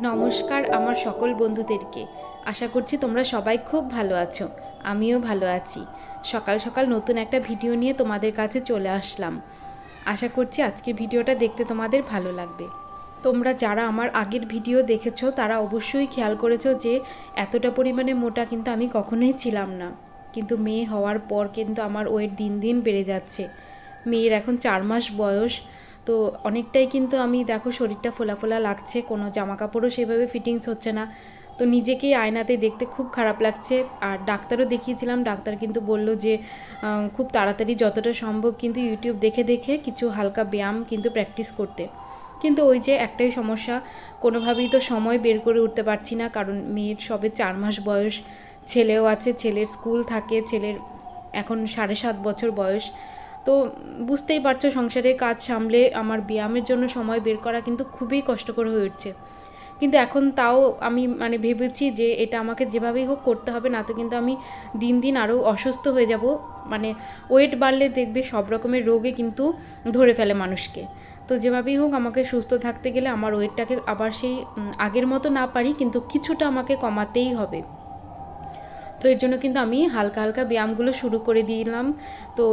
নমস্কার আমার সকল বন্ধুদেরকে। আশা করছি তোমরা সবাই খুব ভালো আছো, আমিও ভালো আছি। সকাল সকাল নতুন একটা ভিডিও নিয়ে তোমাদের কাছে চলে আসলাম। আশা করছি আজকের ভিডিওটা দেখতে তোমাদের ভালো লাগবে। তোমরা যারা আমার আগের ভিডিও দেখেছো তারা অবশ্যই খেয়াল করেছো যে এতটা পরিমাণে মোটা কিন্তু আমি কখনোই ছিলাম না, কিন্তু মেয়ে হওয়ার পর কিন্তু আমার ওয়েট দিন দিন বেড়ে যাচ্ছে। মেয়ের এখন 4 মাস বয়স, তো অনেকটাই কিন্তু আমি দেখো শরীরটা ফোলা ফোলা লাগছে, কোনো জামা কাপড়ও সেভাবে ফিটিংস হচ্ছে না। তো নিজেকেই আয়নাতে দেখতে খুব খারাপ লাগছে। আর ডাক্তারও দেখিয়েছিলাম, ডাক্তার কিন্তু বলল যে খুব তাড়াতাড়ি যতটা সম্ভব কিন্তু ইউটিউব দেখে দেখে কিছু হালকা ব্যায়াম কিন্তু প্র্যাকটিস করতে। কিন্তু ওই যে একটাই সমস্যা, কোনোভাবেই তো সময় বের করে উঠতে পারছি না, কারণ মেয়ের সবে 4 মাস বয়স, ছেলেও আছে, ছেলের স্কুল থাকে, ছেলের এখন 7.5 বছর বয়স। তো বুঝতেই পারছো সংসারের কাজ সামলে আমার ব্যায়ামের জন্য সময় বের করা কিন্তু খুবই কষ্টকর হয়ে উঠছে। কিন্তু এখন তাও আমি ভেবেছি যে এটা আমাকে যেভাবেই হোক করতে হবে, না তো কিন্তু আমি দিন দিন আরও অসুস্থ হয়ে যাব। ওয়েট বাড়লে দেখবে সব রকমের রোগে কিন্তু ধরে ফেলে মানুষকে। তো যেভাবেই হোক আমাকে সুস্থ থাকতে গেলে আমার ওয়েটটাকে আবার সেই আগের মতো না পারি কিন্তু কিছুটা আমাকে কমাতেই হবে। তো এর জন্য কিন্তু আমি হালকা হালকা ব্যায়ামগুলো শুরু করে দিলাম। তো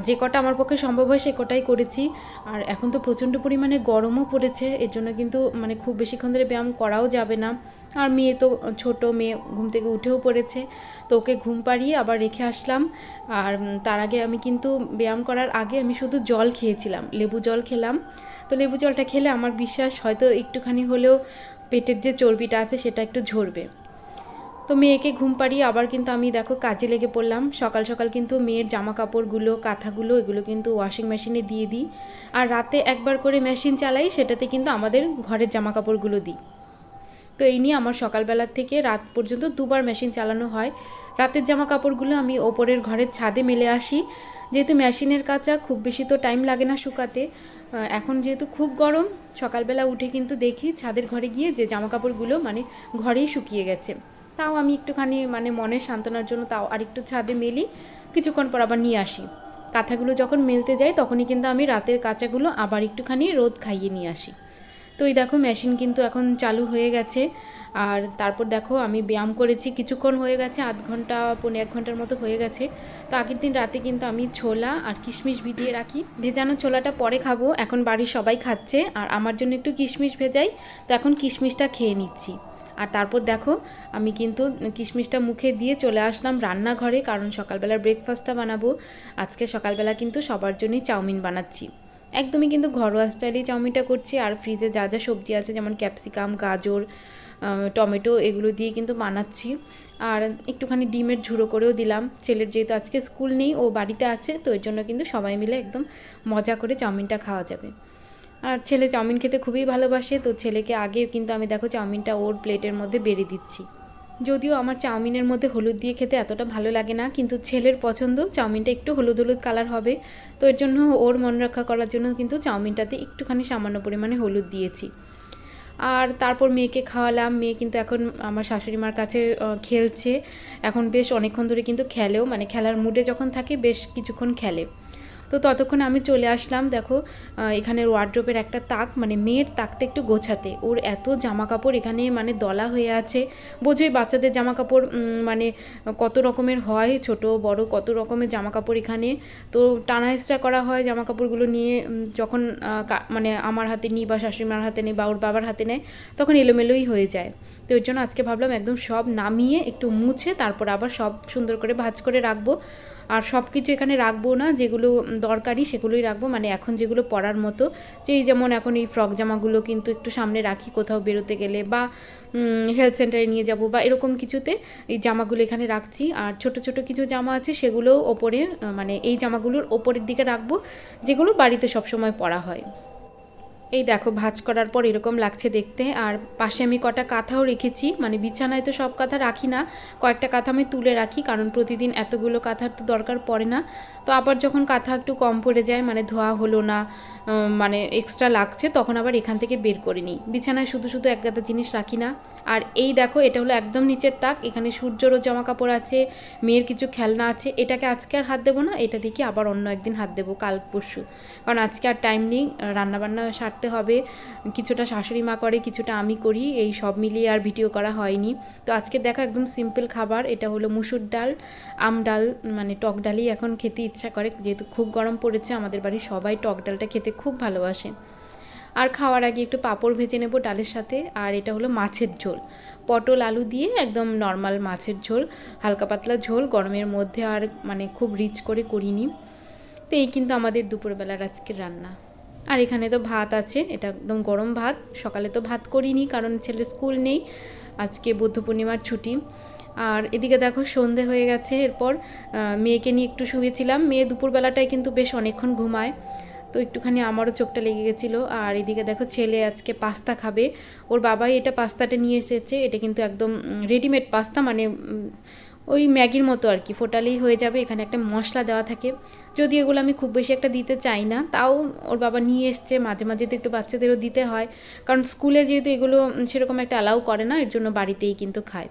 যে কটা আমার পক্ষে সম্ভব হয় সে কটাই করেছি। আর এখন তো প্রচণ্ড পরিমাণে গরমও পড়েছে, এর জন্য কিন্তু খুব বেশিক্ষণ ধরে ব্যায়াম করাও যাবে না। আর মেয়ে তো ছোট, মেয়ে ঘুম থেকে উঠেও পড়েছে, তো ওকে ঘুম পাড়িয়ে আবার রেখে আসলাম। আর তার আগে আমি কিন্তু ব্যায়াম করার আগে আমি শুধু জল খেয়েছিলাম, লেবু জল খেলাম। তো লেবু জলটা খেলে আমার বিশ্বাস হয়তো একটুখানি হলেও পেটের যে চর্বিটা আছে সেটা একটু ঝরবে। তো মেয়েকে ঘুম পাড়িয়ে আবার কিন্তু আমি দেখো কাজে লেগে পড়লাম। সকাল সকাল কিন্তু মেয়ের জামা কাপড়গুলো, কাঁথাগুলো এগুলো কিন্তু ওয়াশিং মেশিনে দিয়ে দিই। আর রাতে একবার করে মেশিন চালাই, সেটাতে কিন্তু আমাদের ঘরের জামা কাপড়গুলো দিই। তো এই নিয়ে আমার সকালবেলার থেকে রাত পর্যন্ত দুবার মেশিন চালানো হয়। রাতের জামা কাপড়গুলো আমি ওপরের ঘরের ছাদে মেলে আসি, যেহেতু মেশিনের কাচা খুব বেশি তো টাইম লাগে না শুকাতে। এখন যেহেতু খুব গরম, সকালবেলা উঠে কিন্তু দেখি ছাদের ঘরে গিয়ে যে জামা কাপড়গুলো ঘরেই শুকিয়ে গেছে। তাও আমি একটুখানি মনের সান্ত্বনার জন্য তাও আরেকটু ছাদে মেলি, কিছুক্ষণ পর আবার নিয়ে আসি। কাঁথাগুলো যখন মেলতে যাই তখনই কিন্তু আমি রাতের কাচাগুলো আবার একটুখানি রোদ খাইয়ে নিয়ে আসি। তো এই দেখো মেশিন কিন্তু এখন চালু হয়ে গেছে। আর তারপর দেখো আমি ব্যায়াম করেছি, কিছুক্ষণ হয়ে গেছে, আধ ঘন্টা 1.5 ঘন্টার মতো হয়ে গেছে। তো আগের দিন রাতে কিন্তু আমি ছোলা আর কিশমিশ ভিজিয়ে রাখি। ভেজানো ছোলাটা পরে খাবো, এখন বাড়ির সবাই খাচ্ছে আর আমার জন্য একটু কিশমিশ ভেজাই, তো এখন কিশমিশটা খেয়ে নিচ্ছি। আর তারপর দেখো আমি কিন্তু কিশমিশটা মুখে দিয়ে চলে আসলাম রান্নাঘরে, কারণ সকালবেলার ব্রেকফাস্টটা বানাবো। আজকে সকালবেলা কিন্তু সবার জন্যই চাউমিন বানাচ্ছি, একদমই কিন্তু ঘরোয়া স্টাইলেই চাউমিনটা করছি। আর ফ্রিজে যা যা সবজি আছে যেমন ক্যাপসিকাম, গাজর, টমেটো এগুলো দিয়ে কিন্তু বানাচ্ছি। আর একটুখানি ডিমের ঝুড়ো করেও দিলাম, ছেলের যেহেতু আজকে স্কুল নেই, ও বাড়িতে আছে, তো এর জন্য কিন্তু সবাই মিলে একদম মজা করে চাউমিনটা খাওয়া যাবে। আর ছেলে চাউমিন খেতে খুবই ভালোবাসে, তো ছেলেকে আগে কিন্তু আমি দেখো চাউমিনটা ওর প্লেটের মধ্যে বেড়ে দিচ্ছি। যদিও আমার চাউমিনের মধ্যে হলুদ দিয়ে খেতে এতটা ভালো লাগে না, কিন্তু ছেলের পছন্দ চাউমিনটা একটু হলুদ হলুদ কালার হবে, তো এর জন্য ওর মন রক্ষা করার জন্য কিন্তু চাউমিনটাতে একটুখানি সামান্য পরিমাণে হলুদ দিয়েছি। আর তারপর মেয়েকে খাওয়ালাম। মেয়ে কিন্তু এখন আমার শাশুড়ি মার কাছে খেলছে, এখন বেশ অনেকক্ষণ ধরে কিন্তু খেলেও, খেলার মুডে যখন থাকে বেশ কিছুক্ষণ খেলে। তো ততক্ষণ আমি চলে আসলাম দেখো এখানে ওয়ার্ড্রোবের একটা তাক, মেয়ের তাকটা একটু গোছাতে। ওর এত জামা কাপড় এখানে দলা হয়ে আছে, বোঝোই বাচ্চাদের জামা কাপড় কত রকমের হয়, ছোট বড় কত রকমের জামা কাপড় এখানে। তো টানা হেঁচড়া করা হয় জামা কাপড়গুলো নিয়ে, যখন আমার হাতে নিই বা শাশুড়িমার হাতে নেই বা ওর বাবার হাতে নেয় তখন এলোমেলোই হয়ে যায়। তো ওই জন্য আজকে ভাবলাম একদম সব নামিয়ে একটু মুছে তারপর আবার সব সুন্দর করে ভাঁজ করে রাখবো। আর সব কিছু এখানে রাখবো না, যেগুলো দরকারি সেগুলোই রাখবো, এখন যেগুলো পরার মতো, যেমন এখন এই ফ্রক জামাগুলো কিন্তু একটু সামনে রাখি কোথাও বেরোতে গেলে বা হেলথ সেন্টারে নিয়ে যাব বা এরকম কিছুতে এই জামাগুলো এখানে রাখছি। আর ছোট ছোট কিছু জামা আছে সেগুলোও ওপরে, এই জামাগুলোর ওপরের দিকে রাখবো, যেগুলো বাড়িতে সবসময় পরা হয়। এই দেখো ভাঁজ করার পর এরকম লাগছে দেখতে। আর পাশে আমি কটা কাঁথাও রেখেছি, বিছানায় তো সব কাঁথা রাখি না, কয়েকটা কাঁথা আমি তুলে রাখি, কারণ প্রতিদিন এতগুলো কাঁথার তো দরকার পড়ে না। তো আবার যখন কাঁথা একটু কম পড়ে যায়, ধোয়া হলো না, মানে এক্সট্রা লাগছে তখন আবার এখান থেকে বের করে নিই। বিছানায় শুধু শুধু এক গাদা জিনিস রাখি না। আর এই দেখো, এটা হলো একদম নিচের তাক, এখানে সূর্যরও জামা কাপড় আছে, মেয়ের কিছু খেলনা আছে। এটাকে আজকে আর হাত দেবো না, এটা দেখি আবার অন্য একদিন হাত দেবো, কাল পরশু, কারণ আজকে আর টাইম নেই, রান্নাবান্না সারতে হবে। কিছুটা শাশুড়ি মা করে, কিছুটা আমি করি, এই সব মিলিয়ে আর ভিডিও করা হয়নি। তো আজকে দেখো একদম সিম্পল খাবার, এটা হলো মুসুর ডাল, আম ডাল, মানে টক ডালই এখন খেতে ইচ্ছা করে, যেহেতু খুব গরম পড়েছে। আমাদের বাড়ির সবাই টক ডালটা খেতে খুব ভালোবাসে। আর খাওয়ার আগে একটু পাঁপড় ভেজে নেব ডালের সাথে। আর এটা হলো মাছের ঝোল, পটল আলু দিয়ে একদম নর্মাল মাছের ঝোল, হালকা পাতলা ঝোল, গরমের মধ্যে আর মানে খুব রিচ করে করিনি। তো এই কিন্তু আমাদের দুপুরবেলার আজকের রান্না। আর এখানে তো ভাত আছে, এটা একদম গরম ভাত। সকালে তো ভাত করিনি কারণ ছেলের স্কুল নেই, আজকে বুদ্ধ পূর্ণিমার ছুটি। আর এদিকে দেখো সন্ধে হয়ে গেছে। এরপর মেয়েকে নিয়ে একটু শুয়েছিলাম। মেয়ে দুপুরবেলাটায় কিন্তু বেশ অনেকক্ষণ ঘুমায়, তো একটুখানি আমারও চোখটা লেগে গেছিলো। আর এদিকে দেখো ছেলে আজকে পাস্তা খাবে, ওর বাবাই এটা পাস্তাটা নিয়ে এসেছে। এটা কিন্তু একদম রেডিমেড পাস্তা, মানে ওই ম্যাগির মতো আর কি, ফোটালেই হয়ে যাবে। এখানে একটা মশলা দেওয়া থাকে, যদি এগুলো আমি খুব বেশি একটা দিতে চাই না, তাও ওর বাবা নিয়ে এসছে। মাঝে মাঝে তো একটু বাচ্চাদেরও দিতে হয়, কারণ স্কুলে যেহেতু এগুলো সেরকম একটা অ্যালাউ করে না, এর জন্য বাড়িতেই কিন্তু খায়।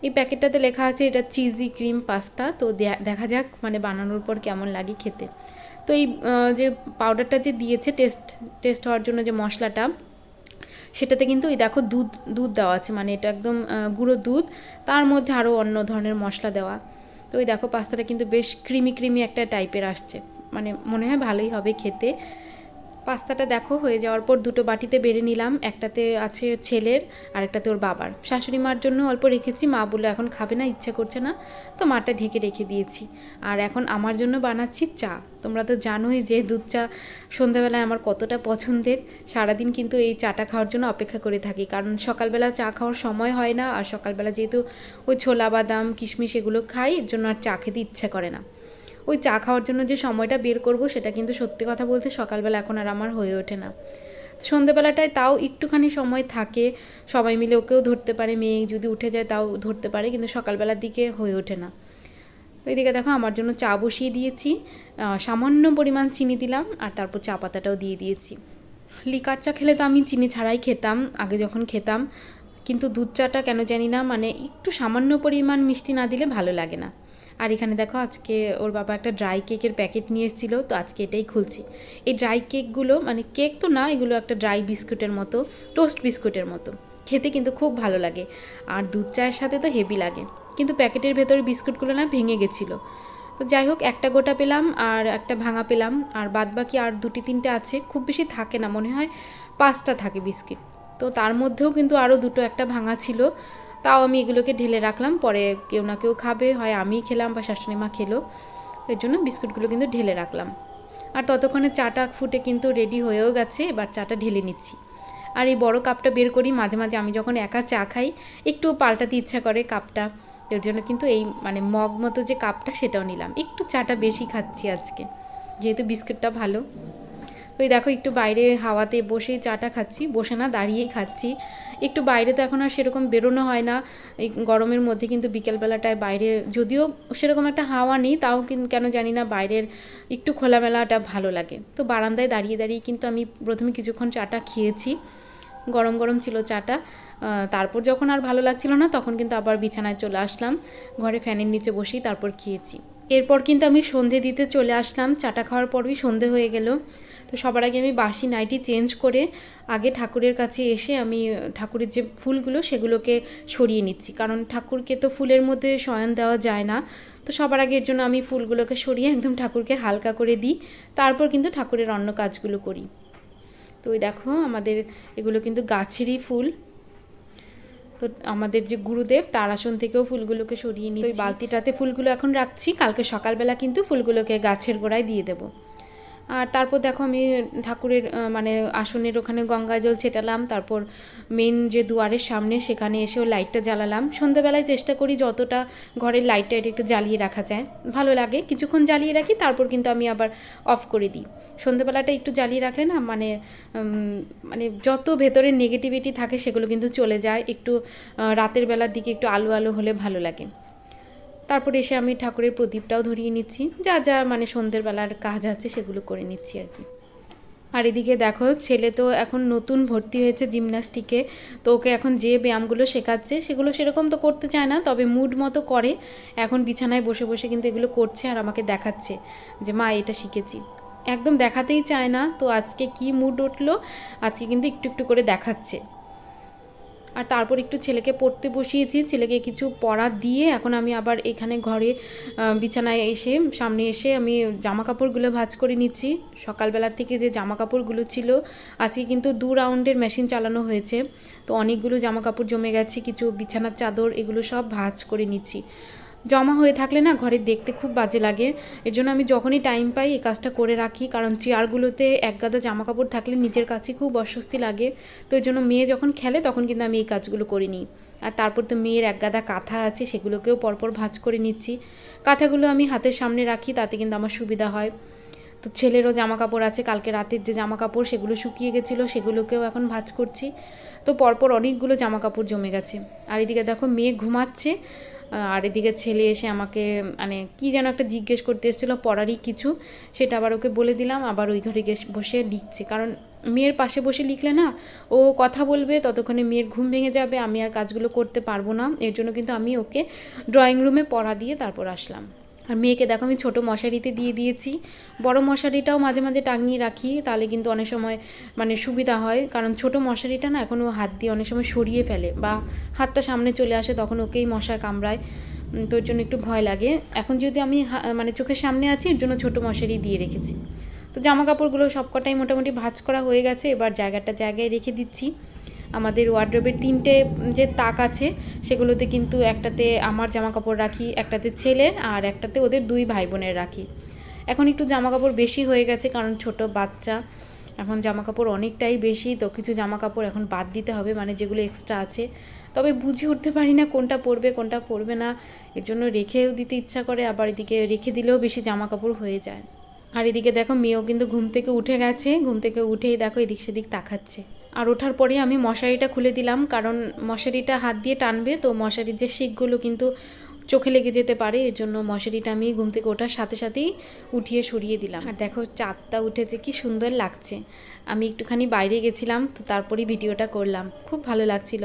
এই প্যাকেটটাতে লেখা আছে এটা চিজি ক্রিম পাস্তা। তো দেখা যাক মানে বানানোর পর কেমন লাগে খেতে। তো এই যে পাউডারটা যে দিয়েছে টেস্ট হওয়ার জন্য, যে মশলাটা, সেটাতে কিন্তু এই দেখো দুধ দেওয়া আছে, মানে এটা একদম গুঁড়ো দুধ, তার মধ্যে আরও অন্য ধরনের মশলা দেওয়া। তো এই দেখো পাস্তাটা কিন্তু বেশ ক্রিমি একটা টাইপের আসছে, মানে মনে হয় ভালোই হবে খেতে। পাস্তাটা দেখো হয়ে যাওয়ার পর দুটো বাটিতে বেড়ে নিলাম, একটাতে আছে ছেলের আর একটাতে ওর বাবার। শাশুড়ি মার জন্য অল্প রেখেছি, মা বললো এখন খাবে না, ইচ্ছা করছে না, তো মাটা ঢেকে রেখে দিয়েছি। আর এখন আমার জন্য বানাচ্ছি চা। তোমরা তো জানোই যে দুধ চা সন্ধ্যাবেলায় আমার কতটা পছন্দের। সারাদিন কিন্তু এই চাটা খাওয়ার জন্য অপেক্ষা করে থাকি, কারণ সকালবেলা চা খাওয়ার সময় হয় না, আর সকালবেলা যেহেতু ওই ছোলা বাদাম কিশমিশ এগুলো খাই, এর জন্য আর চা খেতে ইচ্ছা করে না। ওই চা খাওয়ার জন্য যে সময়টা বের করব, সেটা কিন্তু সত্যি কথা বলতে সকালবেলা এখন আর আমার হয়ে ওঠে না। সন্ধ্যেবেলাটায় তাও একটুখানি সময় থাকে, সবাই মিলে ওকেও ধরতে পারে, মেয়ে যদি উঠে যায় তাও ধরতে পারে, কিন্তু সকালবেলার দিকে হয়ে ওঠে না। তো এদিকে দেখো আমার জন্য চা বসিয়ে দিয়েছি, সামান্য পরিমাণ চিনি দিলাম, আর তারপর চা পাতাটাও দিয়ে দিয়েছি। লিকার চা খেলে তো আমি চিনি ছাড়াই খেতাম আগে যখন খেতাম, কিন্তু দুধ চাটা কেন জানি না, মানে একটু সামান্য পরিমাণ মিষ্টি না দিলে ভালো লাগে না। আর এখানে দেখো আজকে ওর বাবা একটা ড্রাই কেকের প্যাকেট নিয়ে এসেছিলো, তো আজকে এটাই খুলছি। এই ড্রাই কেকগুলো, মানে কেক তো না, এগুলো একটা ড্রাই বিস্কুটের মতো, টোস্ট বিস্কুটের মতো খেতে, কিন্তু খুব ভালো লাগে। আর দুধ চায়ের সাথে তো হেভি লাগে, কিন্তু প্যাকেটের ভেতরে বিস্কুটগুলো না ভেঙে গেছিলো। তো যাই হোক, একটা গোটা পেলাম আর একটা ভাঙা পেলাম, আর বাদ বাকি আর দুটি তিনটে আছে, খুব বেশি থাকে না, মনে হয় 5টা থাকে বিস্কিট। তো তার মধ্যেও কিন্তু আরও দুটো একটা ভাঙা ছিল, তাও আমি এগুলোকে ঢেলে রাখলাম, পরে কেউ না কেউ খাবে, হয় আমিই খেলাম বা শাশুড়ি মা খেলো, এর জন্য বিস্কুটগুলো কিন্তু ঢেলে রাখলাম। আর ততক্ষণে চাটা ফুটে কিন্তু রেডি হয়েও গেছে, এবার চাটা ঢেলে নিচ্ছি। আর এই বড় কাপটা বের করি, মাঝে মাঝে আমি যখন একা চা খাই একটু পাল্টাতে ইচ্ছা করে কাপটা, এর জন্য কিন্তু এই মানে মগ মতো যে কাপটা সেটাও নিলাম। একটু চাটা বেশি খাচ্ছি আজকে, যেহেতু বিস্কুটটা ভালো। তো এই দেখো একটু বাইরে হাওয়াতে বসে চাটা খাচ্ছি, বসে না দাঁড়িয়েই খাচ্ছি। একটু বাইরে তো এখন আর সেরকম বেরোনো হয় না এই গরমের মধ্যে, কিন্তু বিকেলবেলাটায় বাইরে যদিও সেরকম একটা হাওয়া নেই, তাও কিন্তু কেন জানি না বাইরের একটু খোলামেলাটা ভালো লাগে। তো বারান্দায় দাঁড়িয়ে দাঁড়িয়ে কিন্তু আমি প্রথমে কিছুক্ষণ চাটা খেয়েছি, গরম গরম ছিল চাটা। তারপর যখন আর ভালো লাগছিল না, তখন কিন্তু আবার বিছানায় চলে আসলাম, ঘরে ফ্যানের নিচে বসেই তারপর খেয়েছি। এরপর কিন্তু আমি সন্ধে দিতে চলে আসলাম, চাটা খাওয়ার পরই সন্ধে হয়ে গেল। তো সবার আগে আমি বাসি নাইটি চেঞ্জ করে আগে ঠাকুরের কাছে এসে আমি ঠাকুরের যে ফুলগুলো সেগুলোকে সরিয়ে নিচ্ছি, কারণ ঠাকুরকে তো ফুলের মধ্যে শয়ন দেওয়া যায় না। তো সবার আগে এর জন্য আমি ফুলগুলোকে সরিয়ে একদম ঠাকুরকে হালকা করে দিই, তারপর কিন্তু ঠাকুরের অন্য কাজগুলো করি। তো ওই দেখো আমাদের এগুলো কিন্তু গাছেরই ফুল, তো আমাদের যে গুরুদেব তার আসন থেকেও ফুলগুলোকে সরিয়ে নিই। ওই বালতিটাতে ফুলগুলো এখন রাখছি, কালকে সকালবেলা কিন্তু ফুলগুলোকে গাছের গোড়ায় দিয়ে দেবো। আর তারপর দেখো আমি ঠাকুরের মানে আসনের ওখানে গঙ্গা জল ছেটালাম, তারপর মেন যে দুয়ারের সামনে সেখানে এসেও লাইটটা জ্বালালাম। সন্ধ্যাবেলায় চেষ্টা করি যতটা ঘরের লাইটটা একটু জ্বালিয়ে রাখা যায়, ভালো লাগে, কিছুক্ষণ জ্বালিয়ে রাখি, তারপর কিন্তু আমি আবার অফ করে দিই। সন্ধ্যাবেলাটা একটু জ্বালিয়ে রাখলে না মানে মানে যত ভেতরে নেগেটিভিটি থাকে সেগুলো কিন্তু চলে যায়, একটু রাতের বেলার দিকে একটু আলো আলো হলে ভালো লাগে। তারপরে এসে আমি ঠাকুরের প্রদীপটাও ধরিয়ে নিচ্ছি, যা যা মানে সন্ধ্যের বেলার কাজ আছে সেগুলো করে নিচ্ছি আর কি। আর এদিকে দেখো ছেলে তো এখন নতুন ভর্তি হয়েছে জিমন্যাস্টিকে, তো ওকে এখন যে ব্যায়ামগুলো শেখাচ্ছে সেগুলো সেরকম তো করতে চায় না, তবে মুড মতো করে। এখন বিছানায় বসে বসে কিন্তু এগুলো করছে আর আমাকে দেখাচ্ছে যে মা এটা শিখেছি। একদম দেখাতেই চায় না, তো আজকে কি মুড উঠলো, আজকে কিন্তু একটু একটু করে দেখাচ্ছে। আর তারপর একটু ছেলেকে পড়তে বসিয়েছি, ছেলেকে কিছু পড়া দিয়ে এখন আমি আবার এখানে ঘরে বিছানায় এসে সামনে এসে আমি জামা কাপড়গুলো ভাঁজ করে নিচ্ছি। সকালবেলা থেকে যে জামা কাপড়গুলো ছিল, আজকে কিন্তু 2 রাউন্ডের মেশিন চালানো হয়েছে, তো অনেকগুলো জামা কাপড় জমে গেছে, কিছু বিছানার চাদর এগুলো সব ভাঁজ করে নিচ্ছি। জমা হয়ে থাকলে না ঘরে দেখতে খুব বাজে লাগে, এর জন্য আমি যখনই টাইম পাই এই কাজটা করে রাখি, কারণ চেয়ারগুলোতে এক গাদা জামা কাপড় থাকলে নিজের কাছে খুব অস্বস্তি লাগে। তো এর জন্য মেয়ে যখন খেলে তখন কিন্তু আমি এই কাজগুলো করে নিই। আর তারপর তো মেয়ের এক গাদা কাঁথা আছে, সেগুলোকেও পরপর ভাঁজ করে নিচ্ছি। কাঁথাগুলো আমি হাতের সামনে রাখি, তাতে কিন্তু আমার সুবিধা হয়। তো ছেলেরও জামা কাপড় আছে, কালকে রাতের যে জামা কাপড় সেগুলো শুকিয়ে গেছিলো, সেগুলোকেও এখন ভাঁজ করছি। তো পরপর অনেকগুলো জামা কাপড় জমে গেছে। আর এদিকে দেখো মেয়ে ঘুমাচ্ছে, আর এদিকে ছেলে এসে আমাকে মানে কী যেন একটা জিজ্ঞেস করতে এসেছিলো পড়ারই কিছু, সেটা আবার ওকে বলে দিলাম। আবার ওই ঘরে বসে লিখছে, কারণ মেয়ের পাশে বসে লিখলে না ও কথা বলবে, ততক্ষণে মেয়ের ঘুম ভেঙে যাবে, আমি আর কাজগুলো করতে পারবো না। এর জন্য কিন্তু আমি ওকে ড্রয়িং রুমে পড়া দিয়ে তারপর আসলাম। আর মেয়েকে দেখো আমি ছোটো মশারিতে দিয়ে দিয়েছি, বড় মশারিটাও মাঝে মাঝে টাঙিয়ে রাখি, তাহলে কিন্তু অনেক সময় মানে সুবিধা হয়, কারণ ছোটো মশারিটা না এখন ও হাত দিয়ে অনেক সময় সরিয়ে ফেলে বা হাতটা সামনে চলে আসে, তখন ওকেই মশায় কামড়ায়, তো ওর জন্য একটু ভয় লাগে। এখন যদি আমি মানে চোখের সামনে আছি, এর জন্য ছোটো মশারি দিয়ে রেখেছি। তো জামা কাপড়গুলো সবকটাই মোটামুটি ভাঁজ করা হয়ে গেছে, এবার জায়গায় রেখে দিচ্ছি। আমাদের ওয়ার্ড্রোবের 3টে যে তাক আছে, সেগুলোতে কিন্তু একটাতে আমার জামা কাপড় রাখি, একটাতে ছেলের, আর একটাতে ওদের 2 ভাই বোনের রাখি। এখন একটু জামা কাপড় বেশি হয়ে গেছে, কারণ ছোট বাচ্চা, এখন জামা কাপড় অনেকটাই বেশি, তো কিছু জামা কাপড় এখন বাদ দিতে হবে, মানে যেগুলো এক্সট্রা আছে। তবে বুঝে উঠতে পারি না কোনটা পরবে কোনটা পরবে না, এর জন্য রেখেও দিতে ইচ্ছা করে, আবার এদিকে রেখে দিলেও বেশি জামা কাপড় হয়ে যায়। আর এদিকে দেখো মেয়েও কিন্তু ঘুম থেকে উঠে গেছে, ঘুম থেকে উঠেই দেখো এদিক সেদিক তাকাচ্ছে। আর ওঠার পরে আমি মশারিটা খুলে দিলাম, কারণ মশারিটা হাত দিয়ে টানবে তো মশারির যে শিকগুলো কিন্তু চোখে লেগে যেতে পারে, এর জন্য মশারিটা আমি ঘুম থেকে ওঠার সাথে সাথেই উঠিয়ে সরিয়ে দিলাম। আর দেখো চাঁদটা উঠেছে, কি সুন্দর লাগছে। আমি একটুখানি বাইরে গেছিলাম, তো তারপরেই ভিডিওটা করলাম, খুব ভালো লাগছিল,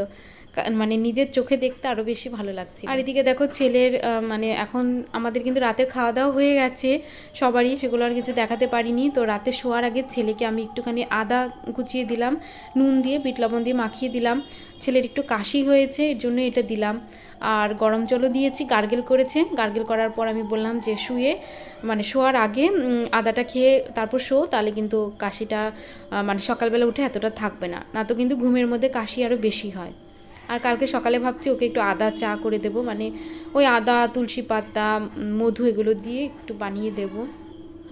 মানে নিজের চোখে দেখতে আরও বেশি ভালো লাগছে। আর এদিকে দেখো ছেলের মানে এখন আমাদের কিন্তু রাতের খাওয়া দাওয়া হয়ে গেছে সবারই, সেগুলো আর কিছু দেখাতে পারিনি। তো রাতে শোয়ার আগে ছেলেকে আমি একটুখানি আদা কুচিয়ে দিলাম, নুন দিয়ে বিট লবণ দিয়ে মাখিয়ে দিলাম। ছেলের একটু কাশি হয়েছে, এর জন্য এটা দিলাম। আর গরম জলও দিয়েছি, গার্গেল করেছে। গার্গেল করার পর আমি বললাম যে মানে শোয়ার আগে আদাটা খেয়ে তারপর শো, তাহলে কিন্তু কাশিটা মানে সকালবেলা উঠে এতটা থাকবে না, না তো কিন্তু ঘুমের মধ্যে কাশি আরও বেশি হয়। আর কালকে সকালে ভাবছি ওকে একটু আদা চা করে দেবো, মানে ওই আদা, তুলসী পাতা, মধু এগুলো দিয়ে একটু বানিয়ে দেবো।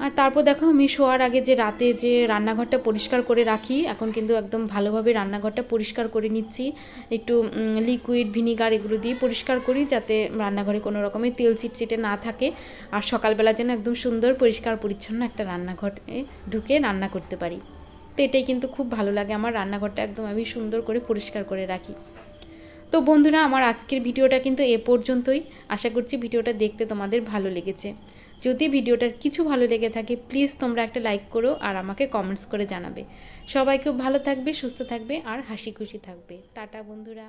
আর তারপর দেখো আমি শোয়ার আগে যে রাতে যে রান্নাঘরটা পরিষ্কার করে রাখি, এখন কিন্তু একদম ভালোভাবে রান্নাঘরটা পরিষ্কার করে নিচ্ছি। একটু লিকুইড ভিনিগার এগুলো দিয়ে পরিষ্কার করি, যাতে রান্নাঘরে কোনো রকমের তেল চিটচিটে না থাকে, আর সকালবেলা যেন একদম সুন্দর পরিষ্কার পরিচ্ছন্ন একটা রান্নাঘরে ঢুকে রান্না করতে পারি। তো এটাই কিন্তু খুব ভালো লাগে আমার, রান্নাঘরটা একদম আমি সুন্দর করে পরিষ্কার করে রাখি। তো বন্ধুরা, আমার আজকের ভিডিওটা কিন্তু এ পর্যন্তই। আশা করছি ভিডিওটা দেখতে তোমাদের ভালো লেগেছে। যদি ভিডিওটার কিছু ভালো লেগে থাকে প্লিজ তোমরা একটা লাইক করো আর আমাকে কমেন্টস করে জানাবে। সবাই খুব ভালো থাকবে, সুস্থ থাকবে আর হাসি খুশি থাকবে। টাটা বন্ধুরা।